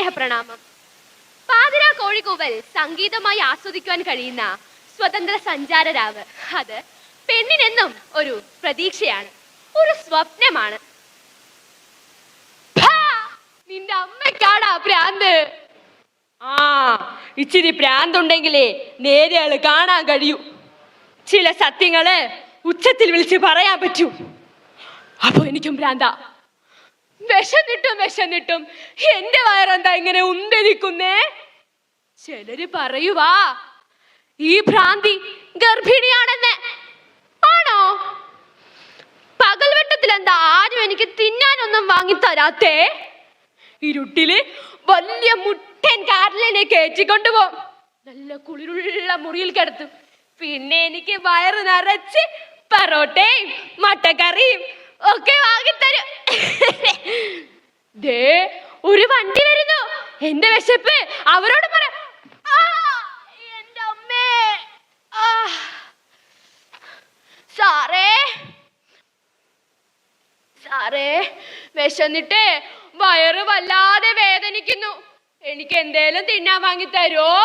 സ്നേഹപ്രണാമം. പാതിര കോഴിക്കൂവൽ സംഗീതമായി ആസ്വദിക്കുവാൻ കഴിയുന്ന സ്വതന്ത്ര സഞ്ചാരരാവ് അത് പെണ്ണിനെന്നും ഒരു പ്രതീക്ഷയാണ്, ഒരു സ്വപ്നമാണ്. നിന്റെ അമ്മയ്ക്കാടാ ഭ്രാന്ത്. ഇച്ചിരി ഭ്രാന്തുണ്ടെങ്കിലേ നേരെയാള് കാണാൻ കഴിയൂ. ചില സത്യങ്ങള് ഉച്ചത്തിൽ വിളിച്ച് പറയാൻ പറ്റൂ. അപ്പൊ എനിക്കും ഭ്രാന്താ. വിശന്നിട്ടും എന്റെ വയറെന്താ ഇങ്ങനെ ഉന്തിരിക്കുന്നേ? ചിലര് പറയുവാ ഈ ഭ്രാന്തി ഗർഭിണിയാണെന്ന്. ആണോ? പകൽവെട്ടത്തിൽ എന്താ ആരും എനിക്ക് തിന്നാനൊന്നും വാങ്ങിത്തരാത്തേ? ഇരുട്ടില് വലിയ മുട്ടൻ കാറിലെ കയറ്റിക്കൊണ്ടുപോകും, നല്ല കുളിരുള്ള മുറിയിൽ കിടത്തും. പിന്നെ എനിക്ക് വയറ് നിറച്ച് പൊറോട്ടയും മുട്ടക്കറിയും ഒക്കെ വാങ്ങിത്തരും. ദേ ഒരു വണ്ടി വരുന്നു, എന്റെ വിശപ്പ് അവരോട് പറ. എന്റെ അമ്മേ, സാറേ വിശന്നിട്ട് വയറ് വല്ലാതെ വേദനിക്കുന്നു, എനിക്ക് എന്തേലും തിന്നാൻ വാങ്ങി തരുമോ?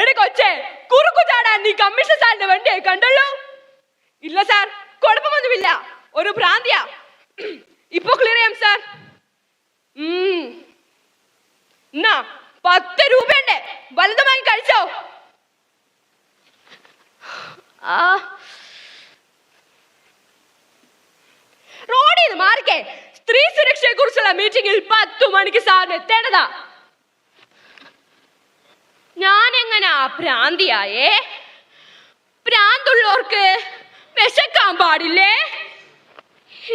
എടി കൊച്ചേ, കുറുക്കു ചാടാൻ നീ കമ്മീഷൻ സാറിന്റെ വണ്ടിയായി കണ്ടല്ലോ? ഇല്ല സാർ, കുഴപ്പമൊന്നുമില്ല, ഒരു ഭ്രാന്തിയാ. ഇപ്പൊ ക്ലിയർ ചെയ്യാം സാർ. എന്നാ 10 രൂപയുണ്ട്, വലുത് വാങ്ങി കഴിച്ചോ? റോഡിൽ നിന്ന് മാറിക്കേ. സ്ത്രീ സുരക്ഷയെ കുറിച്ചുള്ള മീറ്റിംഗിൽ 10 മണിക്ക് സാറിന് എത്തേണ്ടതാ. ഞാൻ എങ്ങനാ ഭ്രാന്തിയായേ? ഭ്രാന്തുള്ളവർക്ക് വിശക്കാൻ പാടില്ലേ?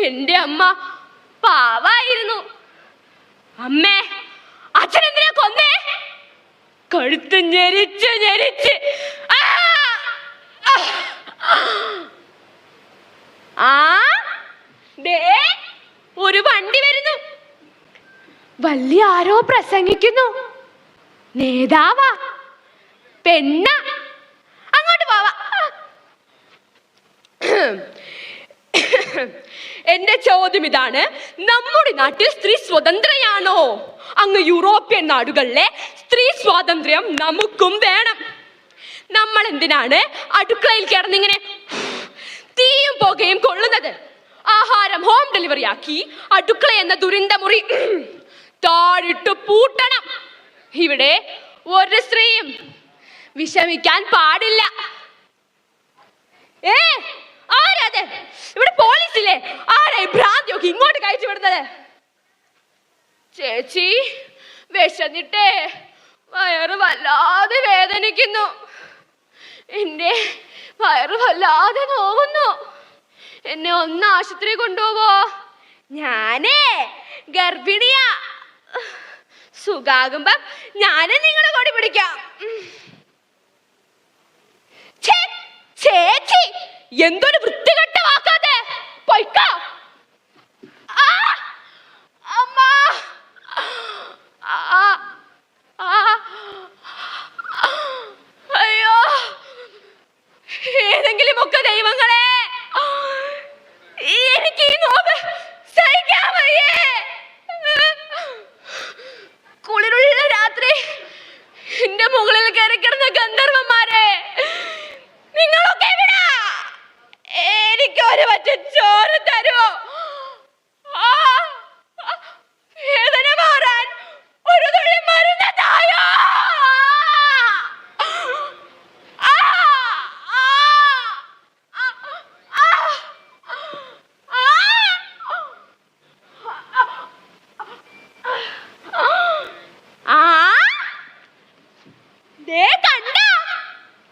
എന്റെ അമ്മ പാവായിരുന്നു. അമ്മേ, അച്ഛനെന്തിനാ കൊന്നേ? കഴുത്ത് ഞെരിച്ച് ഒരു വണ്ടി വരുന്നു, വലിയ ആരോ പ്രസംഗിക്കുന്നു. നേതാവാ, പെണ്ണ. അങ്ങോട്ട് പോവാ. എന്റെ ചോദ്യം ഇതാണ്, നമ്മുടെ നാട്ടിൽ സ്ത്രീ സ്വതന്ത്രയാണോ? അങ്ങ് യൂറോപ്യൻ നാടുകളിലെ സ്ത്രീ സ്വാതന്ത്ര്യം നമുക്കും വേണം. നമ്മൾ എന്തിനാണ് അടുക്കളയിൽ കിടന്നിങ്ങനെ തീയും പുകയും കൊള്ളുന്നത്? ആഹാരം ഹോം ഡെലിവറി ആക്കി അടുക്കള എന്ന ദുരന്ത മുറി താഴിട്ട് പൂട്ടണം. ഇവിടെ ഒരു സ്ത്രീയും വിഷമിക്കാൻ പാടില്ല. ആരാതെ? ഇവിടെ പോലീസില്ലേ? ആരായി ഭ്രാന്തിയൊക്കെ ഇങ്ങോട്ട് കയറ്റി വിടുന്നത്? ചേച്ചി, വിശന്നിട്ടേ വയറ് വല്ലാതെ വേദനിക്കുന്നു, എന്റെ വയറ് വല്ലാതെ നോവുന്നു, എന്നെ ഒന്ന് ആശുപത്രി കൊണ്ടുപോവോ? ഞാനേ ഗർഭിണിയാ. സുഖാകുമ്പം ഞാനും നിങ്ങളെ കൊടി പിടിക്കാം. ചേച്ചി, എന്തൊരു വൃത്തികെട്ട വാക്കാതെ പൊയ്ക്കോ. അയ്യോ, ഏതെങ്കിലും ഒക്കെ ദൈവങ്ങളെ, എനിക്ക് ഈ നോവ് സഹിക്കാൻ വയ്യേ. കുളിരുള്ള രാത്രി എന്റെ മുകളിൽ കയറി കിടന്ന ഗന്ധർവന്മാരെ, നിങ്ങളൊക്കെ എവിടാ? എനിക്കൊരു പറ്റ ചോറ് തരുമോ? വേദന മാറാൻ ഒരു തുള്ളി മരുന്ന് തായോ.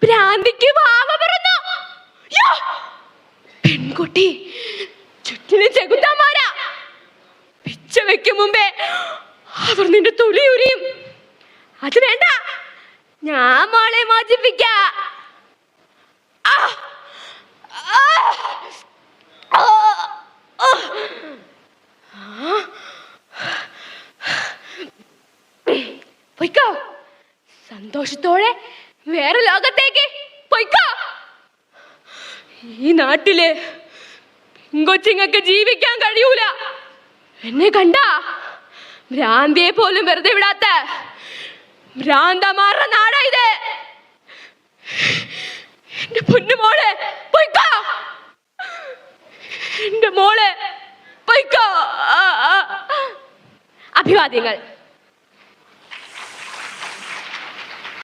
ഭ്രാന്തിക്ക് വാവ പിറന്നു. പെൺകുട്ടി ചുറ്റിന് ചെകുത്താന്മാരാ. പിച്ച വെക്കും മുമ്പേ അവർ നിന്റെ തൊലി ഉരിയും. അത് വേണ്ട, ഞാൻ മോളെ മോചിപ്പിക്കാം. പൊയ്ക്കോ, സന്തോഷത്തോടെ വേറെ ലോകത്തേക്ക് പൊയ്ക്കോ. ഈ നാട്ടില് പെങ്കൊച്ചിങ്ങക്ക് ജീവിക്കാൻ കഴിയൂല. എന്നെ കണ്ട ഭ്രാന്തിയെ പോലും വെറുതെ വിടാത്ത ഭ്രാന്തമാരുടെ നാടാ ഇത്. എന്റെ പൊന്നുമോളെ പൊയ്ക്കോ, എന്റെ മോളെ പൊയ്ക്കോ. അഭിവാദ്യങ്ങൾ.